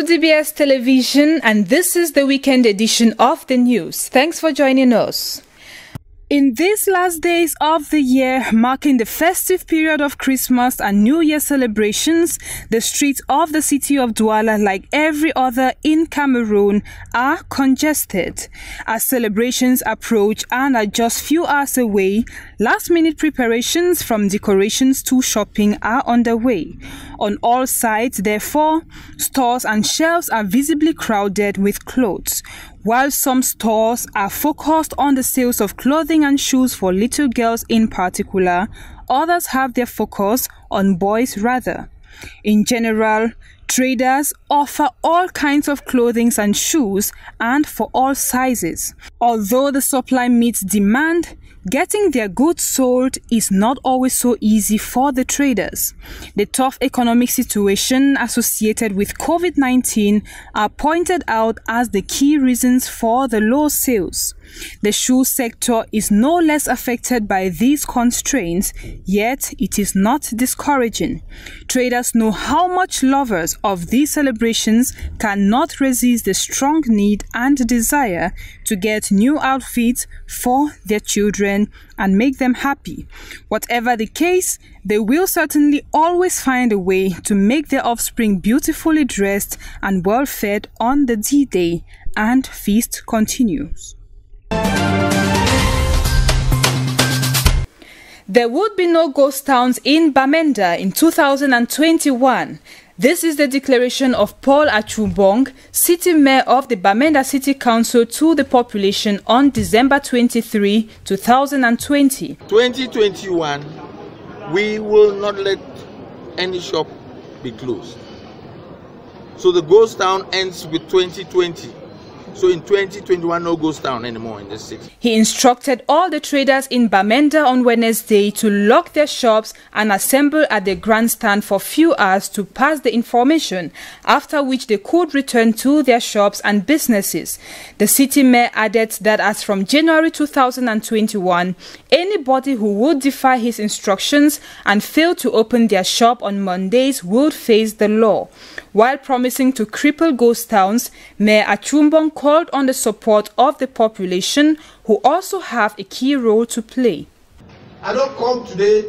DBS Television, and this is the weekend edition of the news. Thanks for joining us. In these last days of the year, marking the festive period of Christmas and New Year celebrations, the streets of the city of Douala, like every other in Cameroon, are congested. As celebrations approach and are just few hours away, last-minute preparations from decorations to shopping are underway. On all sides, therefore, stores and shelves are visibly crowded with clothes. While some stores are focused on the sales of clothing and shoes for little girls in particular, others have their focus on boys rather. In general, traders offer all kinds of clothing and shoes and for all sizes. Although the supply meets demand, getting their goods sold is not always so easy for the traders. The tough economic situation associated with COVID-19 are pointed out as the key reasons for the low sales. The shoe sector is no less affected by these constraints, yet it is not discouraging. Traders know how much lovers of these celebrations cannot resist the strong need and desire to get new outfits for their children and make them happy. Whatever the case, they will certainly always find a way to make their offspring beautifully dressed and well fed on the D-Day, and feast continues. There would be no ghost towns in Bamenda in 2021. This is the declaration of Paul Achumbong, City Mayor of the Bamenda City Council, to the population on December 23, 2020. 2021, we will not let any shop be closed. So the ghost town ends with 2020. So in 2021, no ghost town anymore in the city. He instructed all the traders in Bamenda on Wednesday to lock their shops and assemble at the grandstand for few hours to pass the information, after which they could return to their shops and businesses. The city mayor added that as from January 2021, anybody who would defy his instructions and fail to open their shop on Mondays would face the law. While promising to cripple ghost towns, Mayor Achumbong called on the support of the population, who also have a key role to play. I don't come today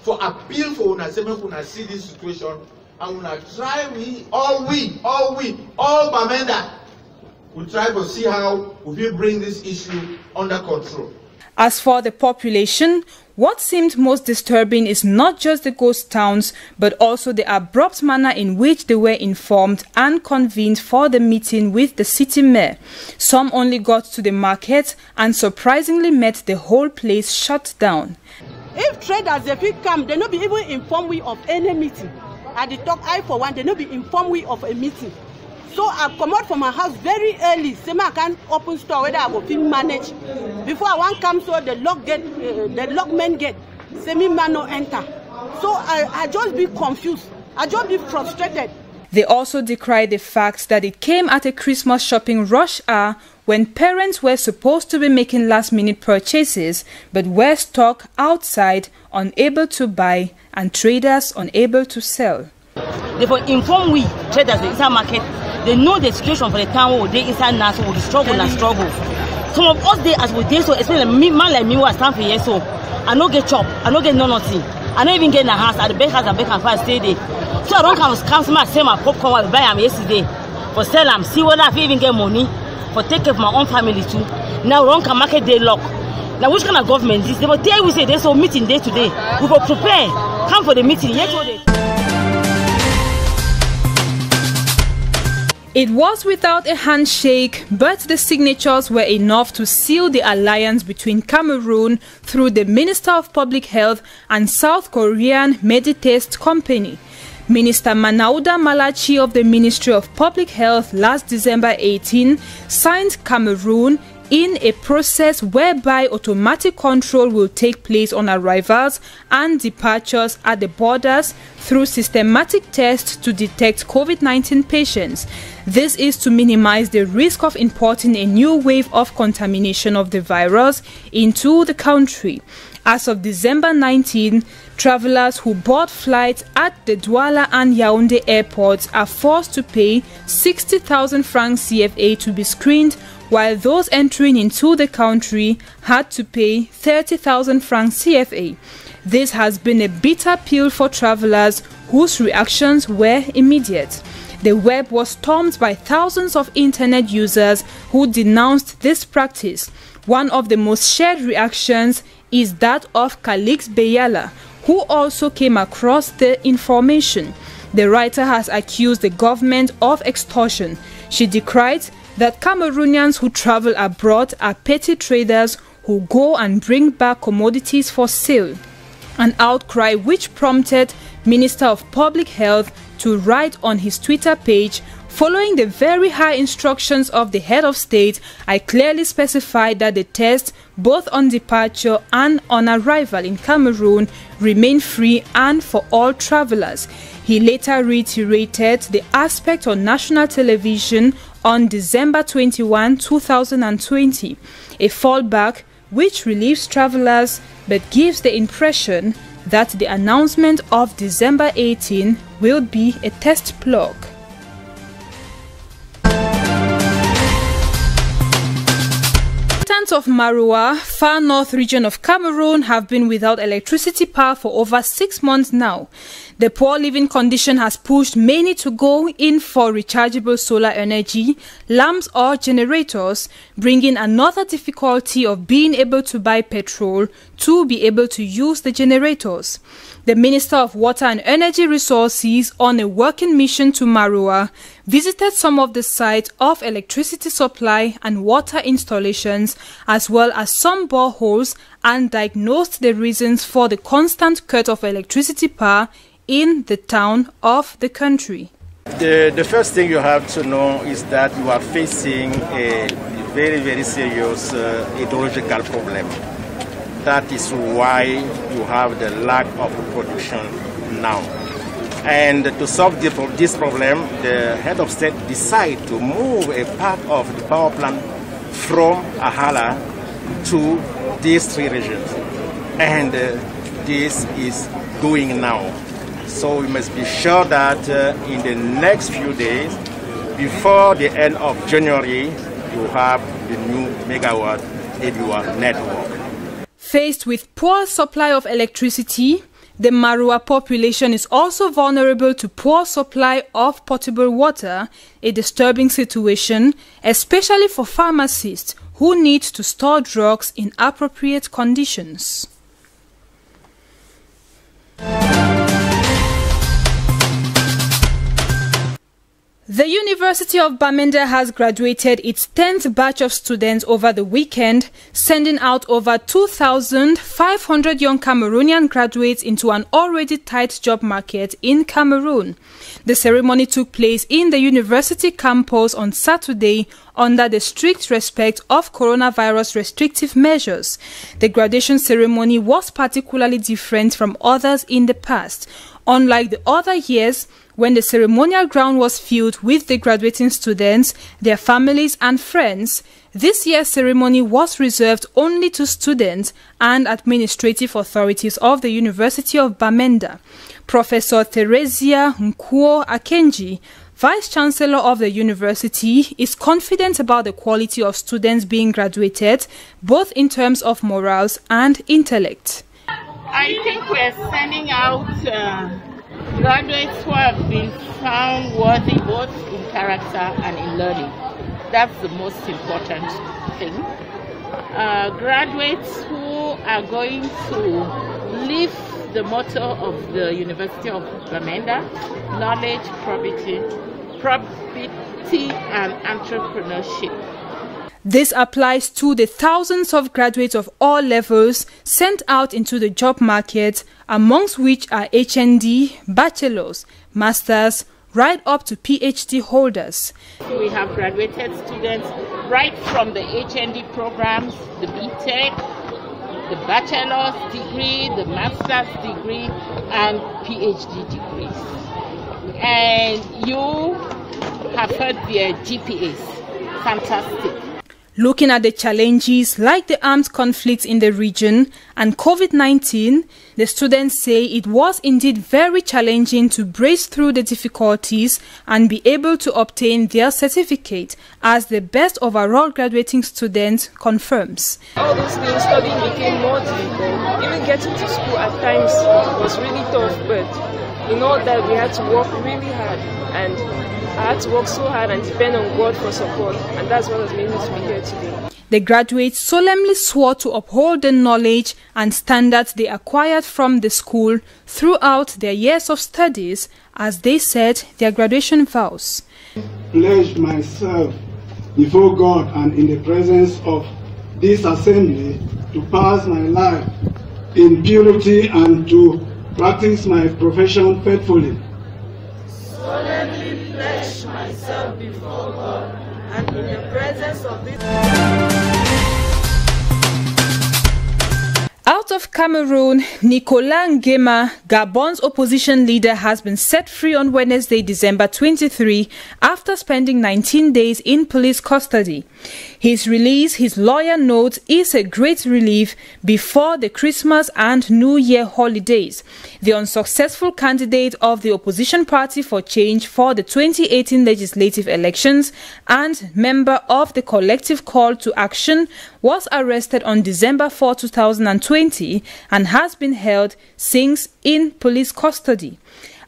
for appeal for una see this situation, and una try all Bamenda we try to see how we bring this issue under control. As for the population, what seemed most disturbing is not just the ghost towns, but also the abrupt manner in which they were informed and convened for the meeting with the city mayor. Some only got to the market and surprisingly met the whole place shut down. If traders, if we come, they not be even informed we of any meeting. At the top, I for one, they not be informed we of a meeting. So I come out from my house very early. Say I can open store whether I go feel manage. Before I want come, so the lockman gate. Say me man no enter. So I just be confused. I just be frustrated. They also decried the fact that it came at a Christmas shopping rush hour when parents were supposed to be making last-minute purchases, but were stuck outside, unable to buy, and traders unable to sell. They will inform we traders inside market. They know the situation for the town where they inside now, so we struggle and struggle. Some of us they as we did so, especially man like me who I stand for here, so I no get chop, I no get nothing. I don't even get in the house at the baker's and bake and fast stay there. So I don't come sell my popcorn I buy them yesterday for sell them, see whether I even get money for take care of my own family too. Now we don't come market day lock. Now which kind of government is? They will tell we say there's a meeting day today. We will prepare, come for the meeting yesterday. It was without a handshake, but the signatures were enough to seal the alliance between Cameroon through the Minister of Public Health and South Korean Meditest Company. Minister Manauda Malachi of the Ministry of Public Health last December 18 signed Cameroon in a process whereby automatic control will take place on arrivals and departures at the borders through systematic tests to detect COVID-19 patients. This is to minimize the risk of importing a new wave of contamination of the virus into the country. As of December 19, travelers who board flights at the Douala and Yaoundé airports are forced to pay 60,000 francs CFA to be screened, while those entering into the country had to pay 30,000 francs CFA. This has been a bitter pill for travelers whose reactions were immediate. The web was stormed by thousands of internet users who denounced this practice. One of the most shared reactions is that of Calix Beyala, who also came across the information. The writer has accused the government of extortion. She decried that Cameroonians who travel abroad are petty traders who go and bring back commodities for sale. An outcry which prompted Minister of Public Health to write on his Twitter page, "Following the very high instructions of the head of state, I clearly specified that the tests, both on departure and on arrival in Cameroon, remain free and for all travelers." He later reiterated the aspect on national television on December 21, 2020, a fallback which relieves travelers but gives the impression that the announcement of December 18 will be a test plug. Inhabitants of Maroua, far north region of Cameroon, have been without electricity power for over 6 months now. The poor living condition has pushed many to go in for rechargeable solar energy, lamps or generators, bringing another difficulty of being able to buy petrol to be able to use the generators. The Minister of Water and Energy Resources, on a working mission to Maroua, visited some of the sites of electricity supply and water installations, as well as some boreholes, and diagnosed the reasons for the constant cut of electricity power in the town of the country. The first thing you have to know is that you are facing a very, very serious hydrological problem. That is why you have the lack of production now. And to solve this problem, the head of state decided to move a part of the power plant from Ahala to these 3 regions. And this is going now. So we must be sure that in the next few days, before the end of January, you have the new megawatt Edua network. Faced with poor supply of electricity, the Maroua population is also vulnerable to poor supply of potable water, a disturbing situation, especially for pharmacists who need to store drugs in appropriate conditions. The University of Bamenda has graduated its 10th batch of students over the weekend, sending out over 2,500 young Cameroonian graduates into an already tight job market in Cameroon. The ceremony took place in the university campus on Saturday under the strict respect of coronavirus restrictive measures. The graduation ceremony was particularly different from others in the past. Unlike the other years, when the ceremonial ground was filled with the graduating students, their families and friends, this year's ceremony was reserved only to students and administrative authorities of the University of Bamenda. Professor Theresia Nkuo Akenji, Vice-Chancellor of the university, is confident about the quality of students being graduated, both in terms of morals and intellect. I think we're sending out graduates who have been found worthy both in character and in learning. That's the most important thing. Graduates who are going to live the motto of the University of Bamenda: knowledge, probity and entrepreneurship. This applies to the thousands of graduates of all levels sent out into the job market, amongst which are HND, bachelors, masters, right up to PhD holders. We have graduated students right from the HND programs, the BTech, the bachelor's degree, the master's degree, and PhD degrees. And you have heard their GPAs. Fantastic. Looking at the challenges like the armed conflicts in the region and COVID-19, the students say it was indeed very challenging to brace through the difficulties and be able to obtain their certificate, as the best overall graduating student confirms. All those things, studying became more difficult. Even getting to school at times was really tough, but in all that we had to work really hard, and I had to work so hard and depend on God for support, and that's what has made me to be here today. The graduates solemnly swore to uphold the knowledge and standards they acquired from the school throughout their years of studies, as they said their graduation vows. Pledge myself before God and in the presence of this assembly to pass my life in purity and to practice my profession faithfully. Solemnly pledge myself before God and in the presence of this. Out of Cameroon, Nicolas Nguema, Gabon's opposition leader, has been set free on Wednesday, December 23, after spending 19 days in police custody. His release, his lawyer notes, is a great relief before the Christmas and New Year holidays. The unsuccessful candidate of the opposition party for change for the 2018 legislative elections and member of the collective call to action was arrested on December 4, 2020 and has been held since in police custody.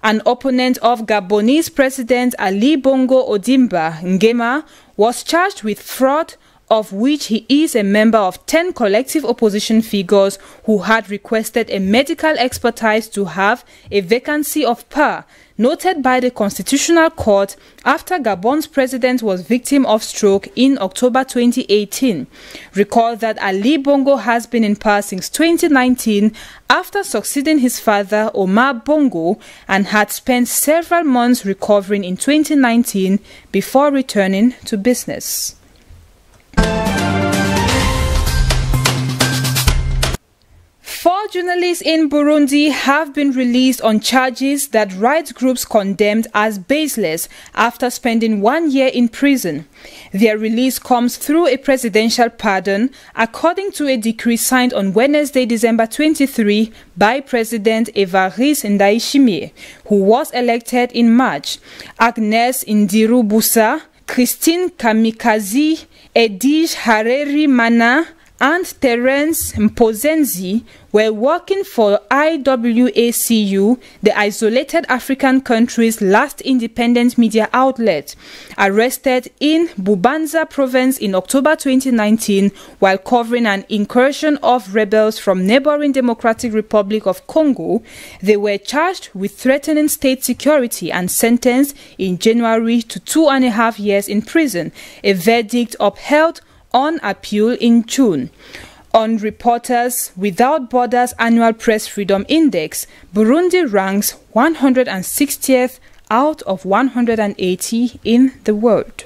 An opponent of Gabonese President Ali Bongo Ondimba, Nguema, was charged with fraud, of which he is a member of 10 collective opposition figures who had requested a medical expertise to have a vacancy of power noted by the Constitutional Court after Gabon's president was victim of stroke in October 2018. Recall that Ali Bongo has been in power since 2019 after succeeding his father Omar Bongo and had spent several months recovering in 2019 before returning to business. 4 journalists in Burundi have been released on charges that rights groups condemned as baseless after spending 1 year in prison. Their release comes through a presidential pardon, according to a decree signed on Wednesday, December 23, by President Evariste Ndayishimiye, who was elected in March. Agnes Ndirubusa, Christine Kamikazi, Edith Hareri Mana, and Terence Mpozenzi were working for IWACU, the isolated African country's last independent media outlet, arrested in Bubanza province in October 2019 while covering an incursion of rebels from neighboring Democratic Republic of Congo. They were charged with threatening state security and sentenced in January to 2.5 years in prison, a verdict upheld on appeal in June. On Reporters Without Borders annual Press Freedom Index, Burundi ranks 160th out of 180 in the world.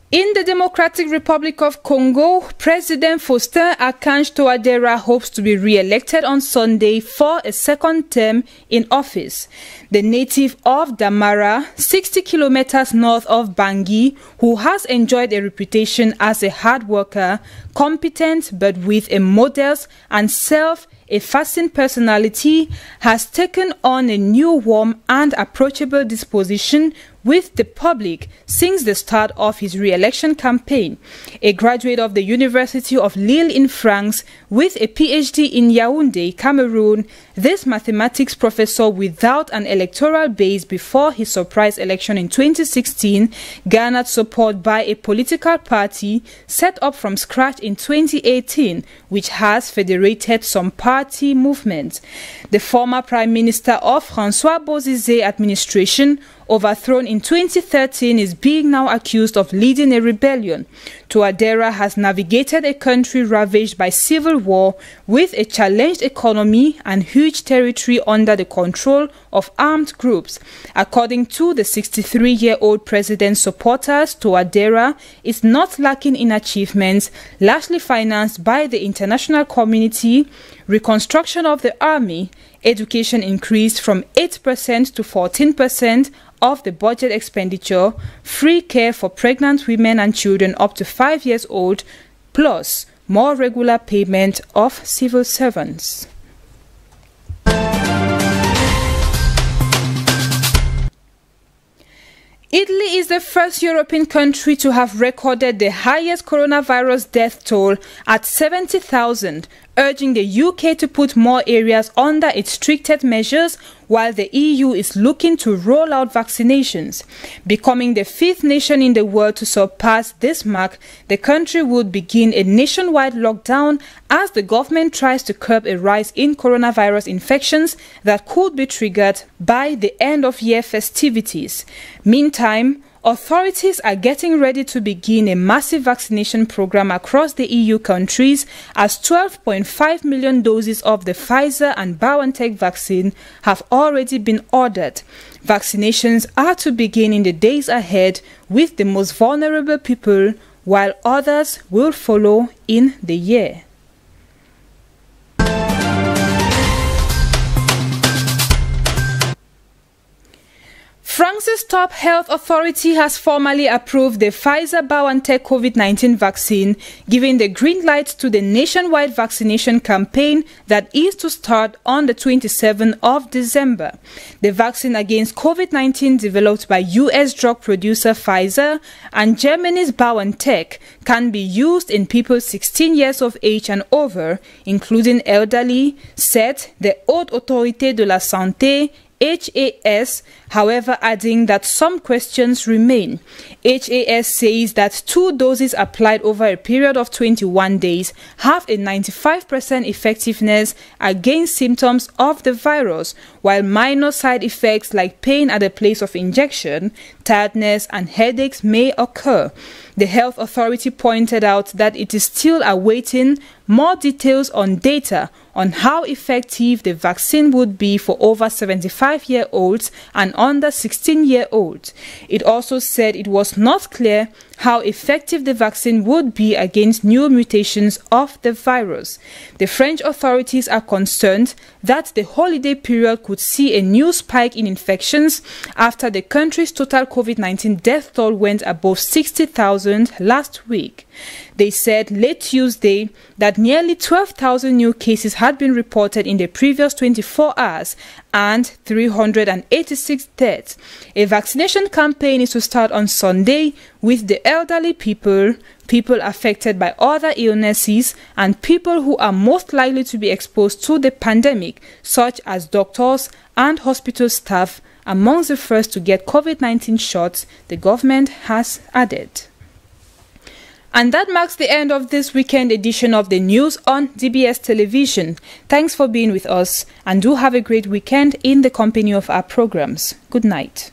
In the Democratic Republic of Congo, President Faustin Archange Touadéra hopes to be re-elected on Sunday for a second term in office. The native of Damara, 60 kilometers north of Bangui, who has enjoyed a reputation as a hard worker, competent but with a modest and self-effacing personality, has taken on a new warm and approachable disposition with the public since the start of his re-election campaign. A graduate of the University of Lille in France with a PhD in Yaoundé, Cameroon, this mathematics professor without an electoral base before his surprise election in 2016 garnered support by a political party set up from scratch in 2018, which has federated some party movements. The former Prime Minister of François Bozizé administration, overthrown in 2013, is being now accused of leading a rebellion. Touadéra has navigated a country ravaged by civil war with a challenged economy and huge territory under the control of armed groups. According to the 63-year-old president's supporters, Touadéra is not lacking in achievements, largely financed by the international community: reconstruction of the army, Education increased from 8% to 14% of the budget expenditure, free care for pregnant women and children up to 5 years old, plus more regular payment of civil servants. Italy is the first European country to have recorded the highest coronavirus death toll at 70,000, urging the UK to put more areas under its stricter measures while the EU is looking to roll out vaccinations. Becoming the 5th nation in the world to surpass this mark, the country would begin a nationwide lockdown as the government tries to curb a rise in coronavirus infections that could be triggered by the end-of-year festivities. Meantime, authorities are getting ready to begin a massive vaccination program across the EU countries as 12.5 million doses of the Pfizer and BioNTech vaccine have already been ordered. Vaccinations are to begin in the days ahead with the most vulnerable people, while others will follow in the year. France's top health authority has formally approved the Pfizer-BioNTech COVID-19 vaccine, giving the green light to the nationwide vaccination campaign that is to start on the 27th of December. The vaccine against COVID-19, developed by US drug producer Pfizer and Germany's BioNTech, can be used in people 16 years of age and over, including elderly, said the Haute Autorité de la Santé, HAS, however, adding that some questions remain. HAS says that 2 doses applied over a period of 21 days have a 95% effectiveness against symptoms of the virus, while minor side effects like pain at the place of injection, tiredness and headaches may occur. The health authority pointed out that it is still awaiting more details on data on how effective the vaccine would be for over 75-year-olds and under 16-year-olds. It also said it was not clear how effective the vaccine would be against new mutations of the virus. The French authorities are concerned that the holiday period could see a new spike in infections after the country's total COVID-19 death toll went above 60,000 last week. They said late Tuesday that nearly 12,000 new cases had been reported in the previous 24 hours and 386 deaths. A vaccination campaign is to start on Sunday with the elderly people, people affected by other illnesses, and people who are most likely to be exposed to the pandemic, such as doctors and hospital staff, amongst the first to get COVID-19 shots, the government has added. And that marks the end of this weekend edition of the news on DBS Television. Thanks for being with us, and do have a great weekend in the company of our programs. Good night.